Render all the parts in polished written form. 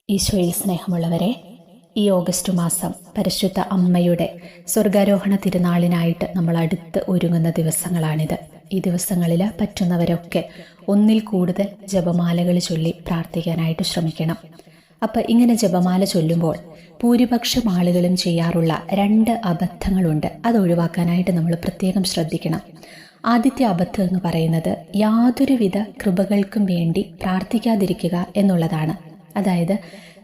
ഈശോയിൽ സ്നേഹമുള്ളവരെ, ഈ ഓഗസ്റ്റ് മാസം പരിശുദ്ധ അമ്മയുടെ സ്വർഗാരോഹണ തിരുനാളിനായിട്ട് നമ്മൾ അടുത്ത് ഒരുങ്ങുന്ന ദിവസങ്ങളാണിത്. ഈ ദിവസങ്ങളിൽ പറ്റുന്നവരൊക്കെ ഒന്നിൽ കൂടുതൽ ജപമാലകൾ ചൊല്ലി പ്രാർത്ഥിക്കാനായിട്ട് ശ്രമിക്കണം. അപ്പം ഇങ്ങനെ ജപമാല ചൊല്ലുമ്പോൾ ഭൂരിപക്ഷം ആളുകളും ചെയ്യാറുള്ള 2 അബദ്ധങ്ങളുണ്ട്. അത് ഒഴിവാക്കാനായിട്ട് നമ്മൾ പ്രത്യേകം ശ്രദ്ധിക്കണം. ആദ്യത്തെ അബദ്ധം എന്ന് പറയുന്നത് യാതൊരുവിധ കൃപകൾക്കും വേണ്ടി പ്രാർത്ഥിക്കാതിരിക്കുക എന്നുള്ളതാണ്. അതായത്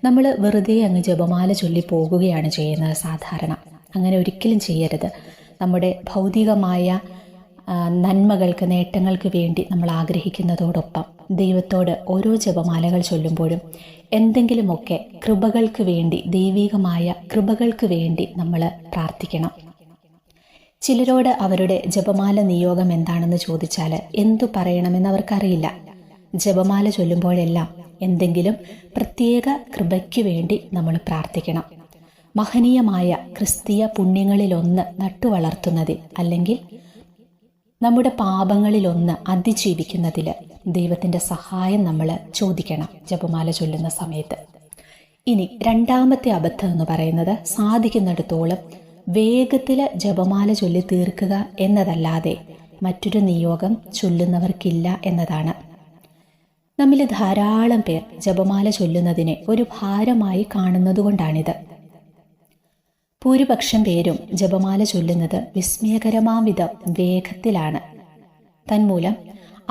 നമ്മൾ വെറുതെ അങ്ങ് ജപമാല ചൊല്ലി പോകുകയാണ് ചെയ്യുന്നത് സാധാരണ. അങ്ങനെ ഒരിക്കലും ചെയ്യരുത്. നമ്മുടെ ഭൗതികമായ നന്മകൾക്ക്, നേട്ടങ്ങൾക്ക് വേണ്ടി നമ്മൾ ആഗ്രഹിക്കുന്നതോടൊപ്പം ദൈവത്തോട് ഓരോ ജപമാലകൾ ചൊല്ലുമ്പോഴും എന്തെങ്കിലുമൊക്കെ കൃപകൾക്ക് വേണ്ടി, ദൈവികമായ കൃപകൾക്ക് വേണ്ടി നമ്മൾ പ്രാർത്ഥിക്കണം. ചിലരോട് അവരുടെ ജപമാല നിയോഗം എന്താണെന്ന് ചോദിച്ചാൽ എന്തു പറയണമെന്ന് അവർക്കറിയില്ല. ജപമാല ചൊല്ലുമ്പോഴെല്ലാം എന്തെങ്കിലും പ്രത്യേക കൃപയ്ക്ക് വേണ്ടി നമ്മൾ പ്രാർത്ഥിക്കണം. മഹനീയമായ ക്രിസ്തീയ പുണ്യങ്ങളിലൊന്ന് നട്ടുവളർത്തുന്നതിൽ, അല്ലെങ്കിൽ നമ്മുടെ പാപങ്ങളിലൊന്ന് അതിജീവിക്കുന്നതിൽ ദൈവത്തിൻ്റെ സഹായം നമ്മൾ ചോദിക്കണം ജപമാല ചൊല്ലുന്ന സമയത്ത്. ഇനി രണ്ടാമത്തെ അബദ്ധം എന്ന് പറയുന്നത് സാധിക്കുന്നിടത്തോളം വേഗത്തിൽ ജപമാല ചൊല്ലി തീർക്കുക എന്നതല്ലാതെ മറ്റൊരു നിയോഗം ചൊല്ലുന്നവർക്കില്ല എന്നതാണ്. നമ്മിൽ ധാരാളം പേർ ജപമാല ചൊല്ലുന്നതിനെ ഒരു ഭാരമായി കാണുന്നതുകൊണ്ടാണിത്. ഭൂരിപക്ഷം പേരും ജപമാല ചൊല്ലുന്നത് വിസ്മയകരമാംവിധം വേഗത്തിലാണ്. തന്മൂലം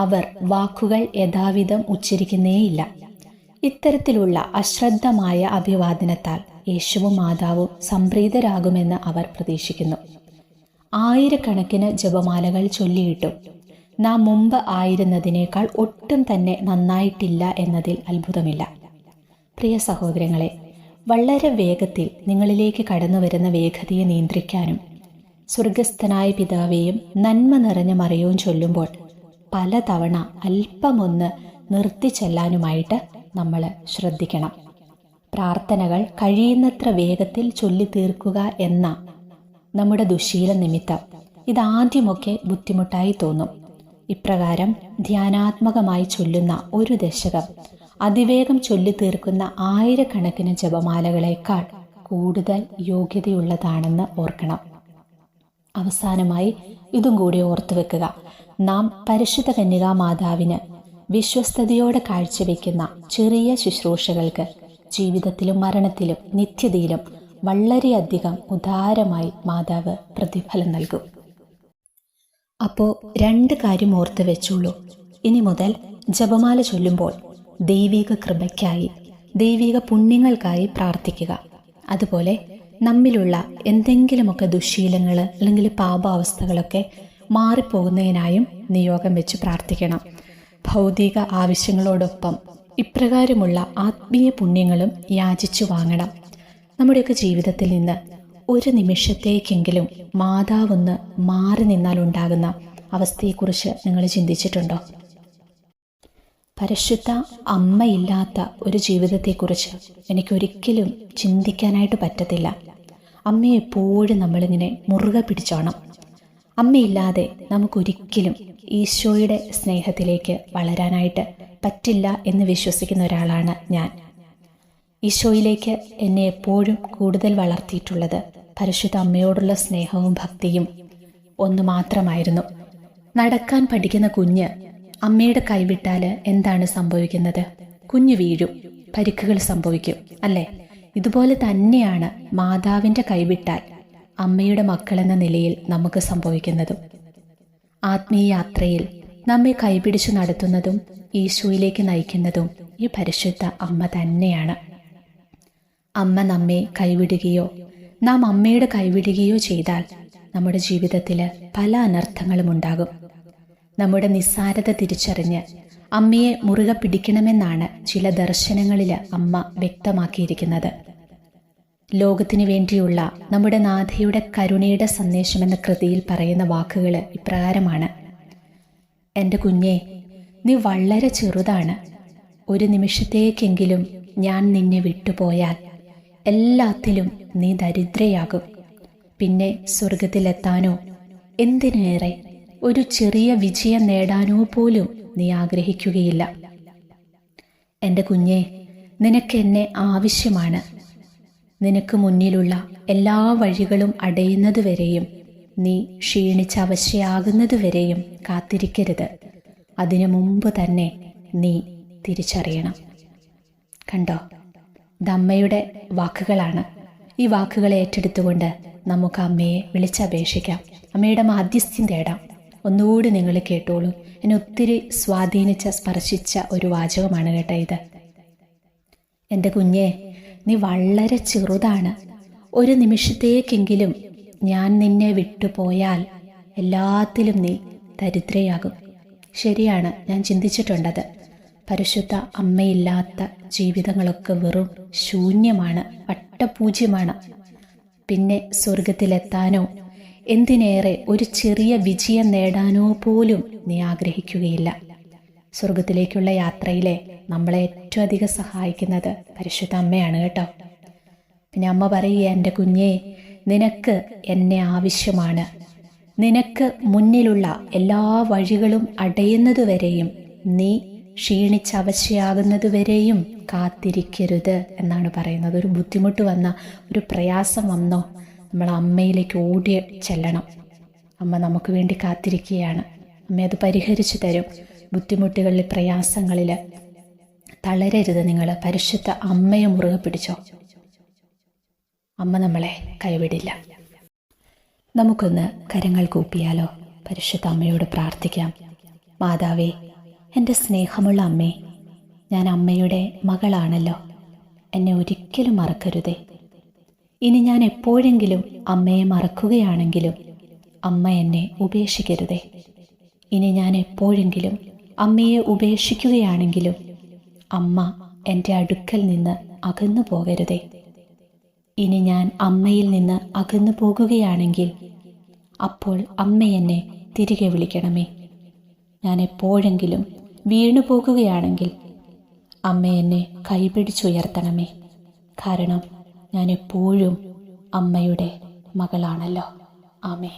അവർ വാക്കുകൾ യഥാവിധം ഉച്ചരിക്കുന്നേയില്ല. ഇത്തരത്തിലുള്ള അശ്രദ്ധമായ അഭിവാദനത്താൽ യേശുവും മാതാവും സംപ്രീതരാകുമെന്ന് അവർ പ്രതീക്ഷിക്കുന്നു. ആയിരക്കണക്കിന് ജപമാലകൾ ചൊല്ലിയിട്ടും നാം മുമ്പ് ആയിരുന്നതിനേക്കാൾ ഒട്ടും തന്നെ നന്നായിട്ടില്ല എന്നതിൽ അത്ഭുതമില്ല. പ്രിയ സഹോദരങ്ങളെ, വളരെ വേഗത്തിൽ നിങ്ങളിലേക്ക് കടന്നു വരുന്ന വേഗതയെ നിയന്ത്രിക്കാനും സ്വർഗസ്ഥനായ പിതാവേയും നന്മ നിറഞ്ഞ മറിയവും ചൊല്ലുമ്പോൾ പലതവണ അല്പമൊന്ന് നിർത്തിച്ചെല്ലാനുമായിട്ട് നമ്മൾ ശ്രദ്ധിക്കണം. പ്രാർത്ഥനകൾ കഴിയുന്നത്ര വേഗത്തിൽ ചൊല്ലി തീർക്കുക എന്ന നമ്മുടെ ദുശീലം നിമിത്തം ഇതാദ്യമൊക്കെ ബുദ്ധിമുട്ടായി തോന്നും. ഇപ്രകാരം ധ്യാനാത്മകമായി ചൊല്ലുന്ന ഒരു ദശകം അതിവേഗം ചൊല്ലി തീർക്കുന്ന ആയിരക്കണക്കിന് ജപമാലകളേക്കാൾ കൂടുതൽ യോഗ്യതയുള്ളതാണെന്ന് ഓർക്കണം. അവസാനമായി ഇതും കൂടി ഓർത്തു വെക്കുക. നാം പരിശുദ്ധ കന്യകാ മാതാവിന് വിശ്വസ്തയോടെ കാഴ്ചവെക്കുന്ന ചെറിയ ശുശ്രൂഷകൾക്ക് ജീവിതത്തിലും മരണത്തിലും നിത്യതയിലും വളരെയധികം ഉദാരമായി മാതാവ് പ്രതിഫലം നൽകും. അപ്പോൾ 2 കാര്യം ഓർത്ത് വെച്ചുള്ളൂ. ഇനി മുതൽ ജപമാല ചൊല്ലുമ്പോൾ ദൈവിക കൃപയ്ക്കായി, ദൈവിക പുണ്യങ്ങൾക്കായി പ്രാർത്ഥിക്കുക. അതുപോലെ നമ്മിലുള്ള എന്തെങ്കിലുമൊക്കെ ദുശ്ശീലങ്ങൾ അല്ലെങ്കിൽ പാപാവസ്ഥകളൊക്കെ മാറിപ്പോകുന്നതിനായും നിയോഗം വെച്ച് പ്രാർത്ഥിക്കണം. ഭൗതിക ആവശ്യങ്ങളോടൊപ്പം ഇപ്രകാരമുള്ള ആത്മീയ പുണ്യങ്ങളും യാചിച്ചു വാങ്ങണം. നമ്മുടെയൊക്കെ ജീവിതത്തിൽ നിന്ന് ഒരു നിമിഷത്തേക്കെങ്കിലും മാതാവൊന്ന് മാറി നിന്നാലുണ്ടാകുന്ന അവസ്ഥയെക്കുറിച്ച് നിങ്ങൾ ചിന്തിച്ചിട്ടുണ്ടോ? പരിശുദ്ധ അമ്മയില്ലാത്ത ഒരു ജീവിതത്തെക്കുറിച്ച് എനിക്കൊരിക്കലും ചിന്തിക്കാനായിട്ട് പറ്റത്തില്ല. അമ്മയെ എപ്പോഴും നമ്മളിങ്ങനെ മുറുകെ പിടിച്ചോണം. അമ്മയില്ലാതെ നമുക്കൊരിക്കലും ഈശോയുടെ സ്നേഹത്തിലേക്ക് വളരാനായിട്ട് പറ്റില്ല എന്ന് വിശ്വസിക്കുന്ന ഒരാളാണ് ഞാൻ. ഈശോയിലേക്ക് എന്നെ എപ്പോഴും കൂടുതൽ വളർത്തിയിട്ടുള്ളത് പരിശുദ്ധ അമ്മയോടുള്ള സ്നേഹവും ഭക്തിയും ഒന്ന് മാത്രമായിരുന്നു. നടക്കാൻ പഠിക്കുന്ന കുഞ്ഞ് അമ്മയുടെ കൈവിട്ടാൽ എന്താണ് സംഭവിക്കുന്നത്? കുഞ്ഞ് വീഴും, പരിക്കുകൾ സംഭവിക്കും, അല്ലേ? ഇതുപോലെ തന്നെയാണ് മാതാവിൻ്റെ കൈവിട്ടാൽ അമ്മയുടെ മക്കളെന്ന നിലയിൽ നമുക്ക് സംഭവിക്കുന്നതും. ആത്മീയ യാത്രയിൽ നമ്മെ കൈപിടിച്ചു നടത്തുന്നതും ഈശോയിലേക്ക് നയിക്കുന്നതും ഈ പരിശുദ്ധ അമ്മ തന്നെയാണ്. അമ്മ നമ്മെ കൈവിടുകയോ നാം അമ്മയുടെ കൈവിടുകയോ ചെയ്താൽ നമ്മുടെ ജീവിതത്തിൽ പല അനർത്ഥങ്ങളും ഉണ്ടാകും. നമ്മുടെ നിസ്സാരത തിരിച്ചറിഞ്ഞ് അമ്മയെ മുറുകെ പിടിക്കണമെന്നാണ് ചില ദർശനങ്ങളിൽ അമ്മ വ്യക്തമാക്കിയിരിക്കുന്നത്. ലോകത്തിനു വേണ്ടിയുള്ള നമ്മുടെ നാഥയുടെ കരുണയുടെ സന്ദേശം എന്ന കൃതിയിൽ പറയുന്ന വാക്കുകൾ ഇപ്രകാരമാണ്: എൻ്റെ കുഞ്ഞേ, നീ വളരെ ചെറുതാണ്. ഒരു നിമിഷത്തേക്കെങ്കിലും ഞാൻ നിന്നെ വിട്ടുപോയാൽ എല്ലാത്തിലും നീ ദരിദ്രയാകും. പിന്നെ സ്വർഗത്തിലെത്താനോ, എന്തിനേറെ ഒരു ചെറിയ വിജയം നേടാനോ പോലും നീ ആഗ്രഹിക്കുകയില്ല. എൻ്റെ കുഞ്ഞെ, നിനക്കെന്നെ ആവശ്യമാണ്. നിനക്ക് മുന്നിലുള്ള എല്ലാ വഴികളും അടയുന്നതുവരെയും, നീ ക്ഷീണിച്ചവശയാകുന്നതുവരെയും കാത്തിരിക്കരുത്. അതിനു മുമ്പ് തന്നെ നീ തിരിച്ചറിയണം. കണ്ടോ, ഇതമ്മയുടെ വാക്കുകളാണ്. ഈ വാക്കുകളെ ഏറ്റെടുത്തുകൊണ്ട് നമുക്ക് അമ്മയെ വിളിച്ചപേക്ഷിക്കാം, അമ്മയുടെ മാധ്യസ്ഥ്യം തേടാം. ഒന്നുകൂടി നിങ്ങൾ കേട്ടോളൂ. എന്നെ ഒത്തിരി സ്പർശിച്ച ഒരു വാചകമാണ് കേട്ടോ ഇത്. എൻ്റെ കുഞ്ഞെ, നീ വളരെ ചെറുതാണ്. ഒരു നിമിഷത്തേക്കെങ്കിലും ഞാൻ നിന്നെ വിട്ടുപോയാൽ എല്ലാത്തിലും നീ ദരിദ്രയാകും. ശരിയാണ്, ഞാൻ ചിന്തിച്ചിട്ടുണ്ടത്. പരിശുദ്ധ അമ്മയില്ലാത്ത ജീവിതങ്ങളൊക്കെ വെറും ശൂന്യമാണ്, വട്ടപൂജ്യമാണ്. പിന്നെ സ്വർഗത്തിലെത്താനോ എന്തിനേറെ ഒരു ചെറിയ വിജയം നേടാനോ പോലും നീ ആഗ്രഹിക്കുകയില്ല. സ്വർഗത്തിലേക്കുള്ള യാത്രയിലെ നമ്മളെ ഏറ്റവും അധികം സഹായിക്കുന്നത് പരിശുദ്ധ അമ്മയാണ് കേട്ടോ. പിന്നെ അമ്മ പറയുക, എൻ്റെ കുഞ്ഞെ, നിനക്ക് എന്നെ ആവശ്യമാണ്. നിനക്ക് മുന്നിലുള്ള എല്ലാ വഴികളും അടയുന്നതുവരെയും, നീ ക്ഷീണിച്ചവശയാകുന്നതുവരെയും കാത്തിരിക്കരുത് എന്നാണ് പറയുന്നത്. ഒരു ബുദ്ധിമുട്ട് വന്ന, ഒരു പ്രയാസം വന്നോ, നമ്മൾ അമ്മയിലേക്ക് ഓടി ചെല്ലണം. അമ്മ നമുക്ക് വേണ്ടി കാത്തിരിക്കുകയാണ്. അമ്മ അത് പരിഹരിച്ചു തരും. ബുദ്ധിമുട്ടുകളിൽ, പ്രയാസങ്ങളിൽ തളരരുത് നിങ്ങൾ. പരിശുദ്ധ അമ്മയെ മുറുകെ പിടിച്ചോ. അമ്മ നമ്മളെ കൈവിടില്ല. നമുക്കൊന്ന് കരങ്ങൾ കൂപ്പിയാലോ? പരിശുദ്ധ അമ്മയോട് പ്രാർത്ഥിക്കാം. മാതാവേ, എൻ്റെ സ്നേഹമുള്ള അമ്മേ, ഞാൻ അമ്മയുടെ മകളാണല്ലോ. എന്നെ ഒരിക്കലും മറക്കരുതേ. ഇനി ഞാൻ എപ്പോഴെങ്കിലും അമ്മയെ മറക്കുകയാണെങ്കിലും അമ്മ എന്നെ ഉപേക്ഷിക്കരുതേ. ഇനി ഞാൻ എപ്പോഴെങ്കിലും അമ്മയെ ഉപേക്ഷിക്കുകയാണെങ്കിലും അമ്മ എൻ്റെ അടുക്കൽ നിന്ന് അകന്നു പോകരുതേ. ഇനി ഞാൻ അമ്മയിൽ നിന്ന് അകന്നു പോകുകയാണെങ്കിൽ അപ്പോൾ അമ്മ എന്നെ തിരികെ വിളിക്കണമേ. ഞാൻ എപ്പോഴെങ്കിലും വീണു പോകുകയാണെങ്കിൽ അമ്മ എന്നെ കൈപിടിച്ചുയർത്തണമേ. കാരണം ഞാൻ എപ്പോഴും അമ്മയുടെ മകളാണല്ലോ. ആമേൻ.